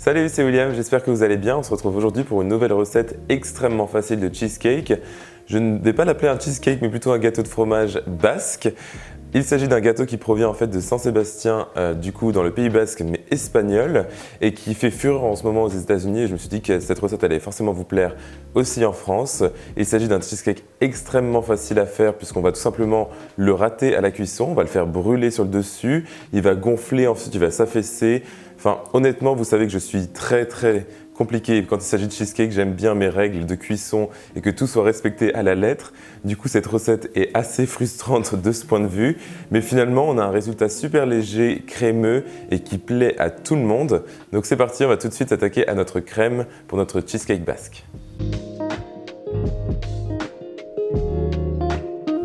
Salut, c'est William, j'espère que vous allez bien. On se retrouve aujourd'hui pour une nouvelle recette extrêmement facile de cheesecake. Je ne vais pas l'appeler un cheesecake, mais plutôt un gâteau de fromage basque. Il s'agit d'un gâteau qui provient en fait de Saint-Sébastien, du coup dans le Pays Basque, mais espagnol, et qui fait fureur en ce moment aux États-Unis. Et je me suis dit que cette recette allait forcément vous plaire aussi en France. Il s'agit d'un cheesecake extrêmement facile à faire, puisqu'on va tout simplement le râter à la cuisson. On va le faire brûler sur le dessus. Il va gonfler, ensuite il va s'affaisser. Enfin, honnêtement, vous savez que je suis très compliqué quand il s'agit de cheesecake. J'aime bien mes règles de cuisson et que tout soit respecté à la lettre. Du coup, cette recette est assez frustrante de ce point de vue. Mais finalement, on a un résultat super léger, crémeux et qui plaît à tout le monde. Donc c'est parti, on va tout de suite s'attaquer à notre crème pour notre cheesecake basque.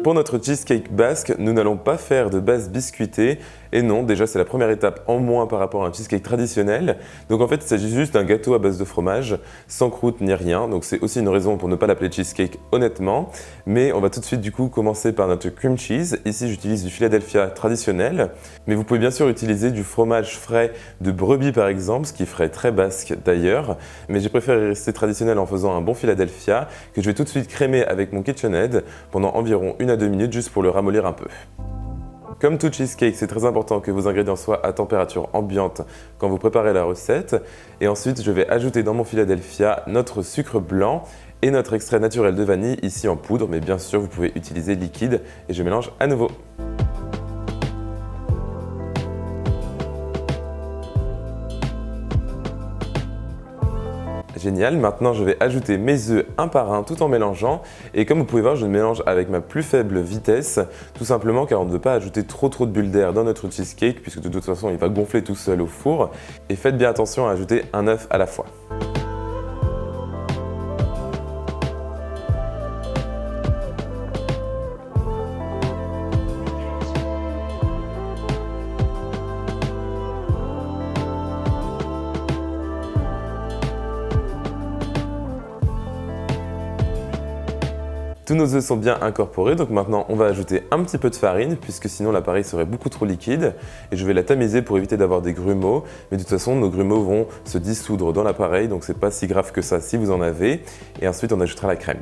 Pour notre cheesecake basque, nous n'allons pas faire de base biscuitée. Et non, déjà c'est la première étape en moins par rapport à un cheesecake traditionnel. Donc en fait, il s'agit juste d'un gâteau à base de fromage, sans croûte ni rien. Donc c'est aussi une raison pour ne pas l'appeler cheesecake honnêtement. Mais on va tout de suite du coup commencer par notre cream cheese. Ici j'utilise du Philadelphia traditionnel. Mais vous pouvez bien sûr utiliser du fromage frais de brebis par exemple, ce qui ferait très basque d'ailleurs. Mais j'ai préféré rester traditionnel en faisant un bon Philadelphia que je vais tout de suite crémer avec mon KitchenAid pendant environ 1 à 2 minutes juste pour le ramollir un peu. Comme tout cheesecake, c'est très important que vos ingrédients soient à température ambiante quand vous préparez la recette. Et ensuite, je vais ajouter dans mon Philadelphia notre sucre blanc et notre extrait naturel de vanille ici en poudre. Mais bien sûr, vous pouvez utiliser liquide et je mélange à nouveau. Génial, maintenant je vais ajouter mes œufs un par un tout en mélangeant et comme vous pouvez voir je mélange avec ma plus faible vitesse tout simplement car on ne veut pas ajouter trop de bulles d'air dans notre cheesecake puisque de toute façon il va gonfler tout seul au four et faites bien attention à ajouter un œuf à la fois. Tous nos œufs sont bien incorporés, donc maintenant on va ajouter un petit peu de farine puisque sinon l'appareil serait beaucoup trop liquide et je vais la tamiser pour éviter d'avoir des grumeaux, mais de toute façon nos grumeaux vont se dissoudre dans l'appareil donc c'est pas si grave que ça si vous en avez et ensuite on ajoutera la crème.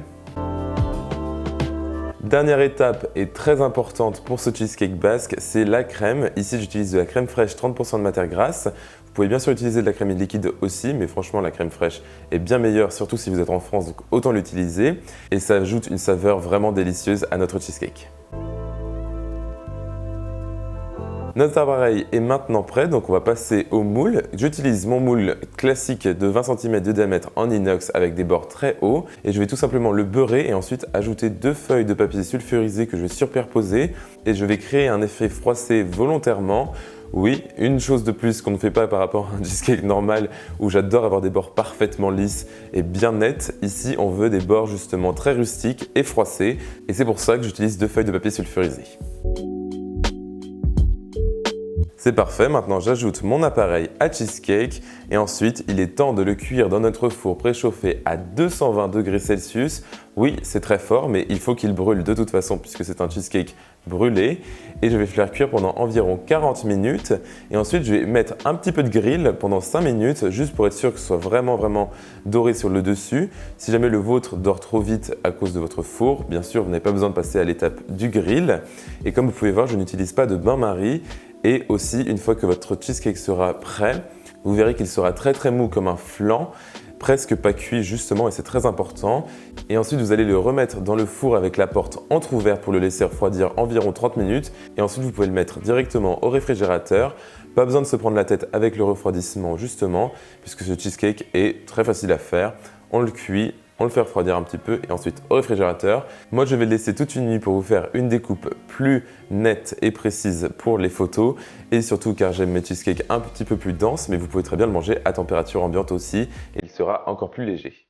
Dernière étape et très importante pour ce cheesecake basque, c'est la crème. Ici j'utilise de la crème fraîche 30% de matière grasse. Vous pouvez bien sûr utiliser de la crème liquide aussi, mais franchement la crème fraîche est bien meilleure, surtout si vous êtes en France, donc autant l'utiliser. Et ça ajoute une saveur vraiment délicieuse à notre cheesecake. Notre appareil est maintenant prêt, donc on va passer au moule. J'utilise mon moule classique de 20 cm de diamètre en inox avec des bords très hauts et je vais tout simplement le beurrer et ensuite ajouter 2 feuilles de papier sulfurisé que je vais superposer et je vais créer un effet froissé volontairement. Oui, une chose de plus qu'on ne fait pas par rapport à un cheesecake normal où j'adore avoir des bords parfaitement lisses et bien nets. Ici, on veut des bords justement très rustiques et froissés et c'est pour ça que j'utilise 2 feuilles de papier sulfurisé. C'est parfait, maintenant j'ajoute mon appareil à cheesecake et ensuite il est temps de le cuire dans notre four préchauffé à 220 degrés Celsius. Oui, c'est très fort mais il faut qu'il brûle de toute façon puisque c'est un cheesecake brûlé et je vais le faire cuire pendant environ 40 minutes et ensuite je vais mettre un petit peu de grill pendant 5 minutes juste pour être sûr que ce soit vraiment doré sur le dessus. Si jamais le vôtre dort trop vite à cause de votre four, bien sûr vous n'avez pas besoin de passer à l'étape du grill et comme vous pouvez voir je n'utilise pas de bain-marie. Et aussi, une fois que votre cheesecake sera prêt, vous verrez qu'il sera très mou comme un flan, presque pas cuit justement et c'est très important. Et ensuite, vous allez le remettre dans le four avec la porte entrouverte pour le laisser refroidir environ 30 minutes. Et ensuite, vous pouvez le mettre directement au réfrigérateur. Pas besoin de se prendre la tête avec le refroidissement justement, puisque ce cheesecake est très facile à faire. On le cuit, on le fait refroidir un petit peu et ensuite au réfrigérateur. Moi, je vais le laisser toute une nuit pour vous faire une découpe plus nette et précise pour les photos et surtout car j'aime mes cheesecakes un petit peu plus denses, mais vous pouvez très bien le manger à température ambiante aussi et il sera encore plus léger.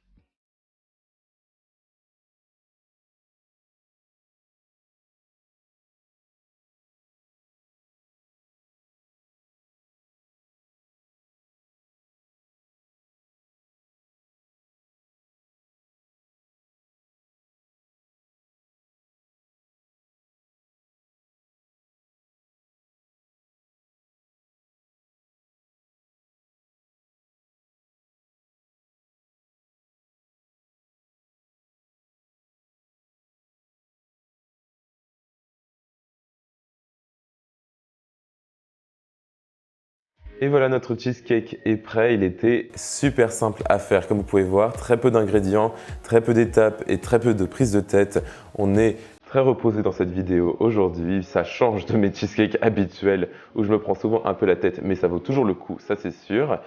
Et voilà, notre cheesecake est prêt. Il était super simple à faire, comme vous pouvez voir. Très peu d'ingrédients, très peu d'étapes et très peu de prise de tête. On est très reposé dans cette vidéo aujourd'hui. Ça change de mes cheesecakes habituels où je me prends souvent un peu la tête, mais ça vaut toujours le coup, ça c'est sûr.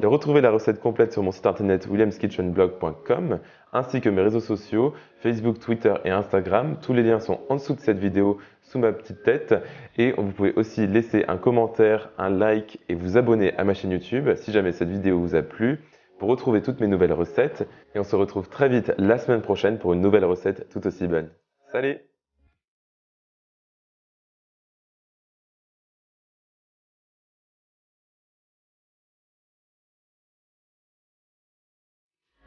Retrouvez la recette complète sur mon site internet williamskitchenblog.com ainsi que mes réseaux sociaux, Facebook, Twitter et Instagram. Tous les liens sont en dessous de cette vidéo sous ma petite tête et vous pouvez aussi laisser un commentaire, un like et vous abonner à ma chaîne YouTube si jamais cette vidéo vous a plu pour retrouver toutes mes nouvelles recettes et on se retrouve très vite la semaine prochaine pour une nouvelle recette tout aussi bonne. Salut!